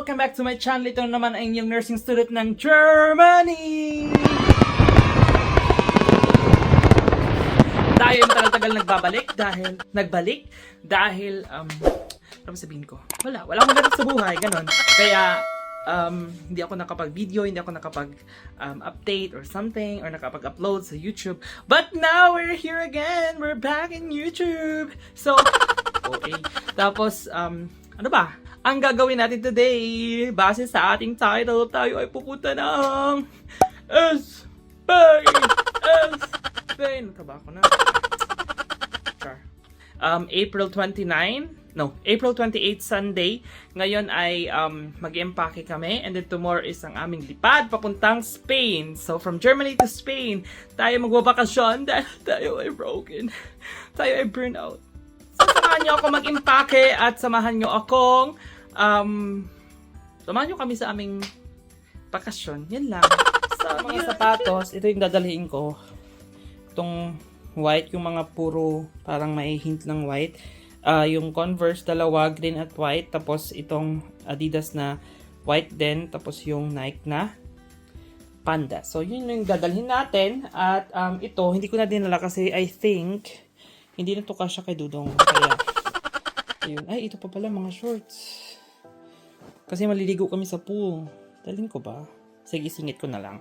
welcome back to my channel. Ito naman ang inyong nursing student ng Germany. Tayo yung tagal-tagal dahil ano sabihin ko? Wala akong ganap sa buhay, ganon. Kaya hindi ako nakapag-video, hindi ako nakapag-update or something, or nakapag-upload sa YouTube. But now we're here again. We're back in YouTube. So, okay. Tapos, ano ba? Ang gagawin natin today, base sa ating title, tayo ay pupunta ng Spain. Nagkaba ako na. April 28 Sunday. Ngayon ay mag-empake kami, and then tomorrow is ang aming lipad papuntang Spain. So from Germany to Spain, tayo magbabakasyon dahil tayo ay broken. Tayo ay burnout. So samahan nyo ako mag-empake at samahan nyo kami sa aming bakasyon. Yan lang. Sa mga sapatos, ito yung dadalhin ko. Itong white, yung mga puro parang may hint ng white. Yung Converse, dalawa, green at white. Tapos itong Adidas na white din. Tapos yung Nike na Panda. So yun yung dadalhin natin. At ito, hindi ko na dinala kasi I think hindi na to kasya kay Dudong. Kaya, ayun. Ay, ito pa pala mga shorts. Kasi maliligo kami sa pool. Dalhin ko ba? Sige, singit ko na lang.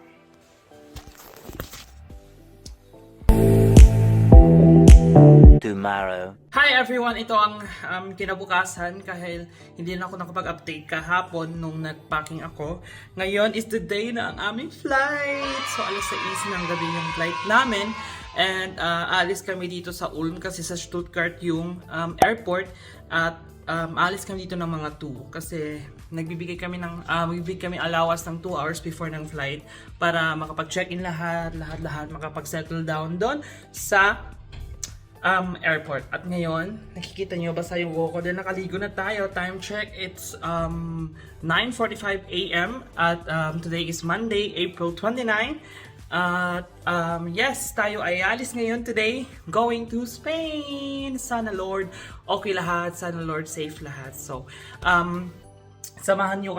Tomorrow. Hi everyone! Ito ang kinabukasan kahit hindi na ako nakapag-update kahapon nung nagpacking ako. Ngayon is the day na ang aming flight! So alas 6 ng gabi yung flight namin. And alis kami dito sa Ulm kasi sa Stuttgart yung airport. At alis kami dito ng mga 2 kasi nagbibigay kami allowance ng 2 hours before ng flight para makapag-check-in lahat, makapag-settle down doon sa airport. At ngayon, nakikita nyo basta yung buhok ko. Then nakaligo na tayo. Time check, it's 9:45 AM at today is Monday, April 29. Yes, tayo ay alis ngayon today, going to Spain. Sana Lord, okay lahat. Sana Lord, safe lahat. So, samahan nyo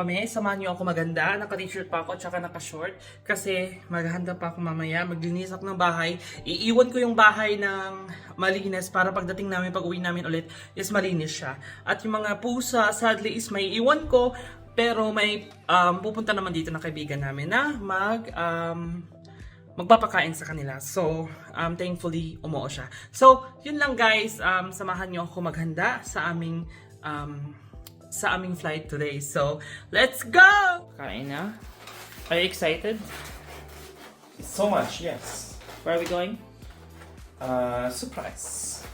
ako maganda. Naka-t-shirt pa ako, tsaka naka-short. Kasi maghahanda pa ako mamaya, maglinis ako ng bahay. Iiwan ko yung bahay ng malinis para pagdating namin, pag-uwi namin ulit, is malinis siya. At yung mga pusa, sadly, is may iwan ko. Pero may pupunta naman dito na kaibigan namin na magpapakain sa kanila. So, thankfully, umuo siya. So, yun lang guys. Samahan nyo ako maghanda sa aming flight today. So, let's go! Kain na. Are you excited? So much, yes. Where are we going? Surprise.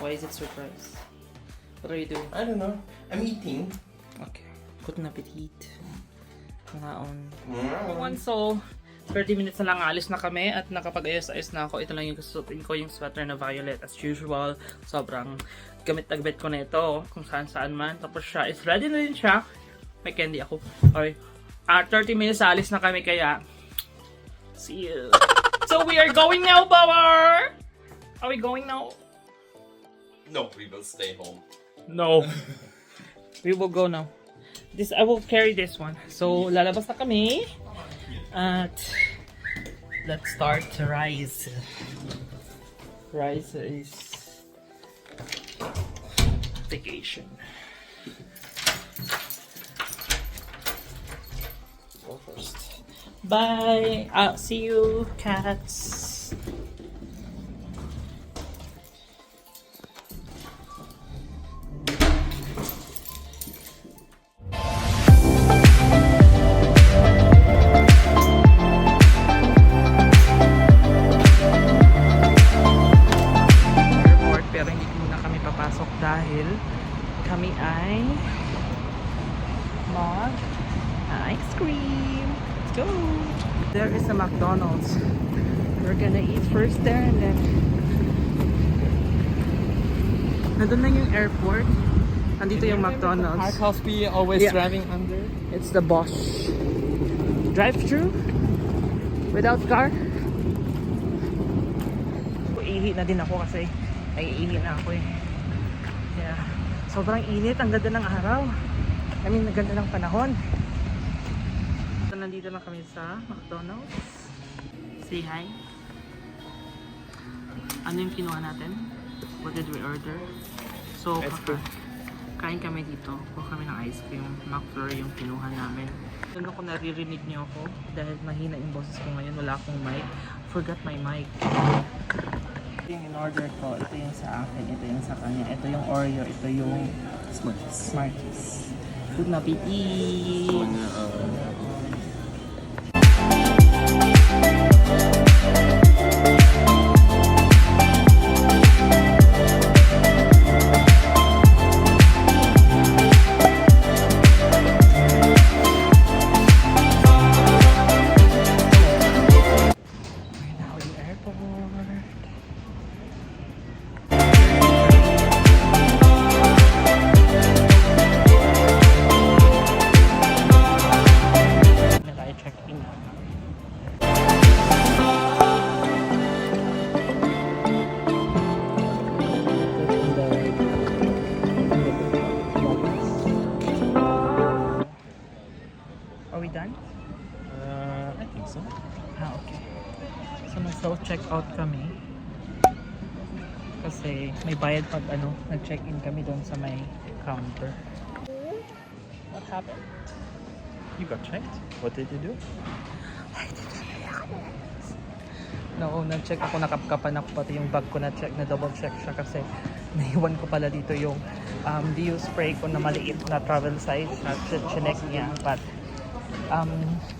Why is it surprise? What are you doing? I don't know. I'm eating. Okay. Good appetit. Ngaon. So, 30 minutes na lang alis na kami at nakapag-ayos-ayos na ako. Ito lang yung kasusutin ko, yung sweater na violet as usual. Sobrang gamit-tagbet ko na ito kung saan-saan man. Tapos siya is ready na rin siya. May candy ako. Okay. 30 minutes alis na kami kaya see you. So we are going now, Power! Are we going now? No, we will stay home. No. We will go now. I will carry this one. So lalabas na kami. At let's start to rise. Rise is vacation. Go first. Bye. I'll see you, cats. Pero hindi muna kami papasok dahil kami ay ice cream. Let's go! There is a McDonald's. We're gonna eat first there and then nandun na yung airport. Nandito yung McDonald's. Park house we always driving under. It's the Bosch drive-thru without car. Ihi na din ako kasi naiinit na ako eh. Yeah. Sobrang init, ang ganda ng araw. I mean, naganda ng panahon. So, nandito na kami sa McDonald's. Say hi. Ano yung kinuha natin? What did we order? So, kain kami dito. Kuha kami ng ice cream. McFlurry yung kinuha namin. Doon ako naririnig niyo ako dahil mahina yung boses ko ngayon. Wala akong mic. Forgot my mic. Yung in-order ko, ito yung sa akin, ito yung sa kanya. Ito yung Oreo, ito yung Smarties. Good na, baby! Are we done? I think so. Okay. So, mag-self-check out kami. Kasi may bayad pag nag-check-in kami doon sa may counter. What happened? You got checked? What did you do? No, nag-check ako, nakapkapan ako pati yung bag ko na-check, na double-check siya kasi naiwan ko pala dito yung dew spray ko na maliit na travel size na chinek niya. But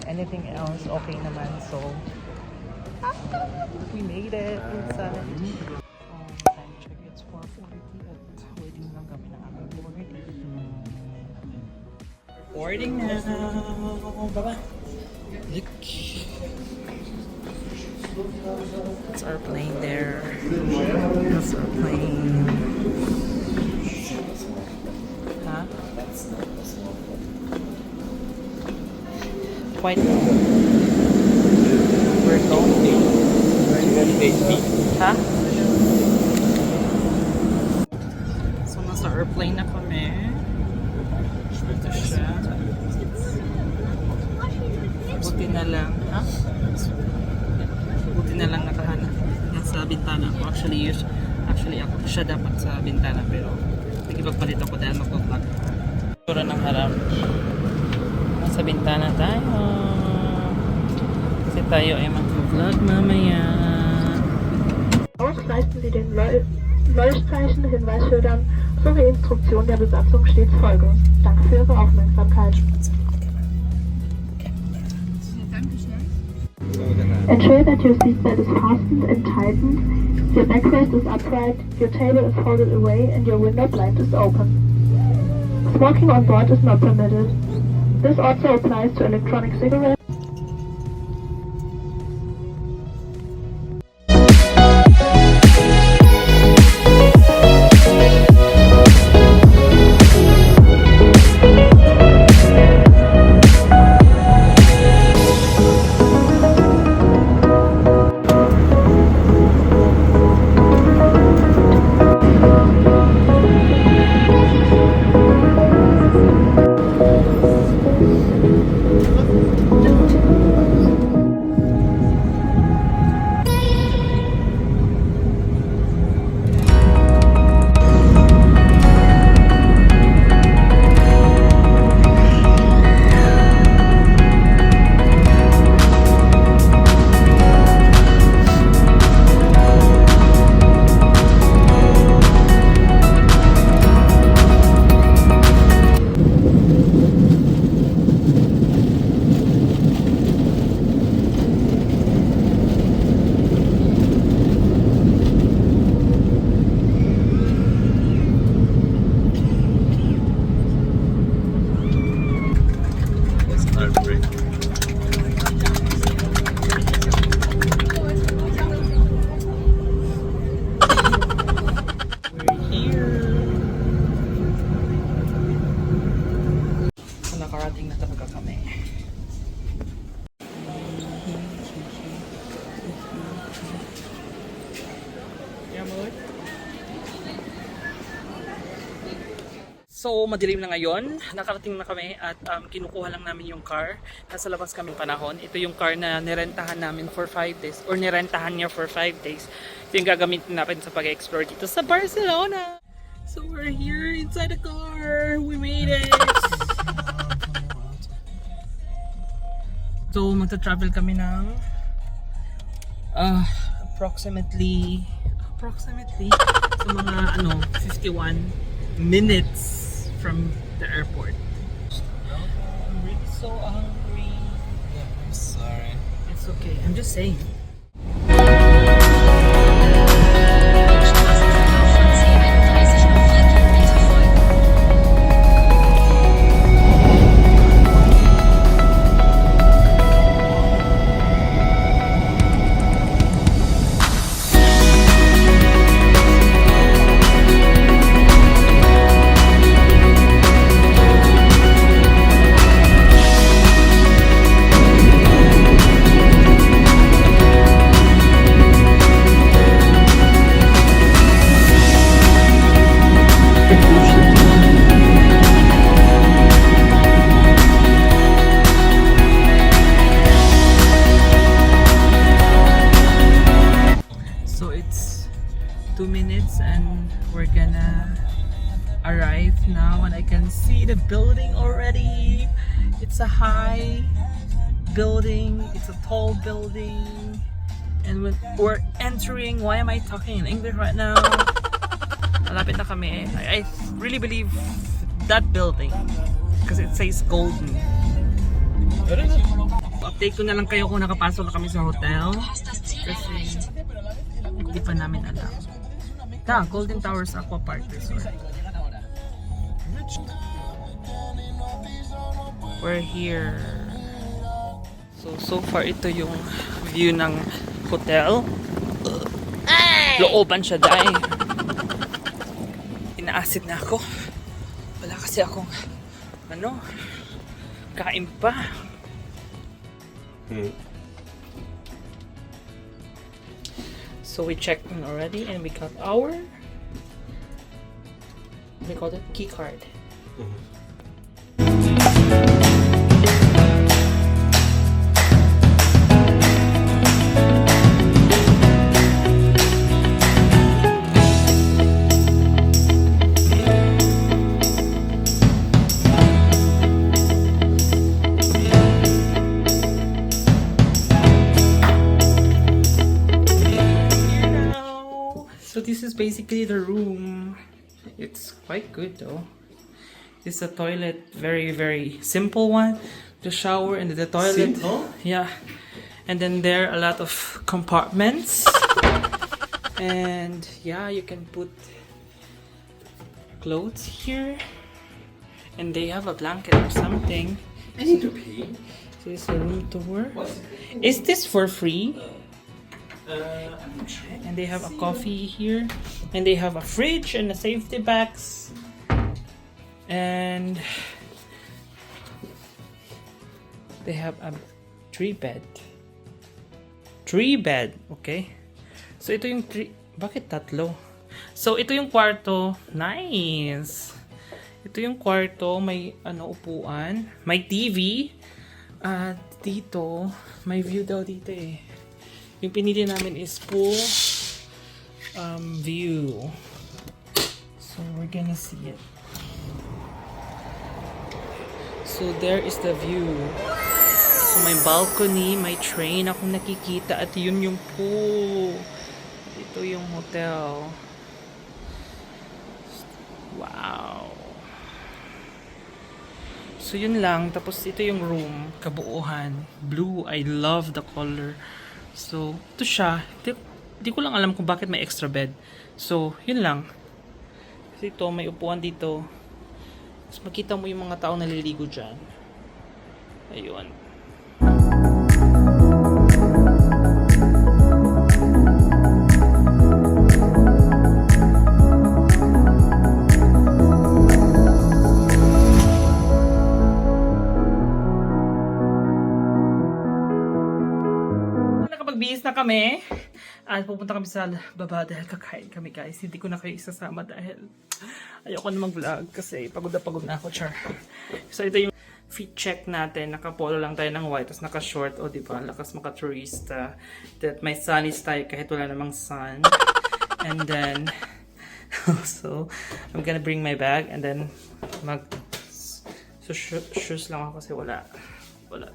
anything else, okay naman. So, we made it inside. Time check, it's 4:40 at waiting lang kami ng aming boarding. Boarding now! Bye-bye! It's our plane there. That's our plane. Huh? Quite. We're going. Huh? So, nasa airplane na kami. Ito siya. Buti na lang. Ha? Buti na lang nakahanap. Nasa bintana ako. Actually ako siya dapat sa bintana pero nagipagpalit ako dahil mag-vlog. Tura ng harap. Nasa bintana tayo. Kasi tayo ay mag-vlog mamaya. Ausreißen Sie den Leuchtzeichen, Hinweisschildern sowie Instruktionen der Besatzung stets Folge. Danke für Ihre Aufmerksamkeit. Ensure that your seatbelt is fastened and tightened, your backrest is upright, your table is folded away, and your window blind is open. Smoking on board is not permitted. This also applies to electronic cigarettes. So, madilim na ngayon. Nakarating na kami at kinukuha lang namin yung car. Nasa labas kami panahon. Ito yung car na nirentahan namin for 5 days or nirentahan niya for 5 days. Ito yung gagamitin natin sa pag-explore dito sa Barcelona. So, we're here inside the car. We made it! So, magta-travel kami ng approximately sa mga 51 minutes from the airport. I'm really so hungry. Yeah, I'm sorry. It's okay. I'm just saying. So it's 2 minutes and we're gonna arrive now, and I can see the building already. It's a high building, it's a tall building, and when we're entering, why am I talking in English right now? Malapit na kami. I really believe that building because it says golden. Update ko na lang kayo kung nakapasok na kami sa hotel kasi hindi pa namin alam. Golden Towers Aqua Park Resort. We're here. So far ito yung view ng hotel. Looban siya dahil. Inaasid na ako. Wala kasi akong kain pa. So we checked in already and we got our, we call it key card. So this is basically the room. It's quite good though. It's a toilet, very simple one. The shower and the toilet. Simple? Yeah. And then there are a lot of compartments. And yeah, you can put clothes here. And they have a blanket or something. I need to pee. This is a room tour. Is this for free? I'm not sure. And they have a coffee here, and they have a fridge and the safety bags, and they have a three bed, okay. So ito yung bakit tatlo? So ito yung kwarto, nice. Ito yung kwarto, may upuan, may TV, at dito may view daw dito eh. Yung pinili namin is full view. So we're gonna see it. So there is the view. So may balcony, may train akong nakikita at yun yung pool. Ito yung hotel. Wow. So yun lang. Tapos ito yung room, kabuuhan. Blue, I love the color. So, ito siya. Di ko lang alam kung bakit may extra bed. So, yun lang. Kasi ito, may upuan dito. Tapos makita mo yung mga tao naliligo dyan. Ayun. Nakapagbihis na kami. At pupunta kami sa baba dahil kakain kami guys. Hindi ko na kayo isasama dahil ayoko na mag-vlog kasi pagod na ako, char. So ito yung fit check natin. Nakapolo lang tayo ng white tapos naka-short. O diba, lakas maka-turista. That may sunnies tayo kahit wala namang sun. And then, so, I'm gonna bring my bag and then so shoes lang ako kasi wala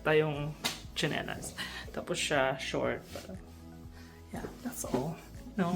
tayong chinelas. Tapos siya short. Yeah, that's all. No.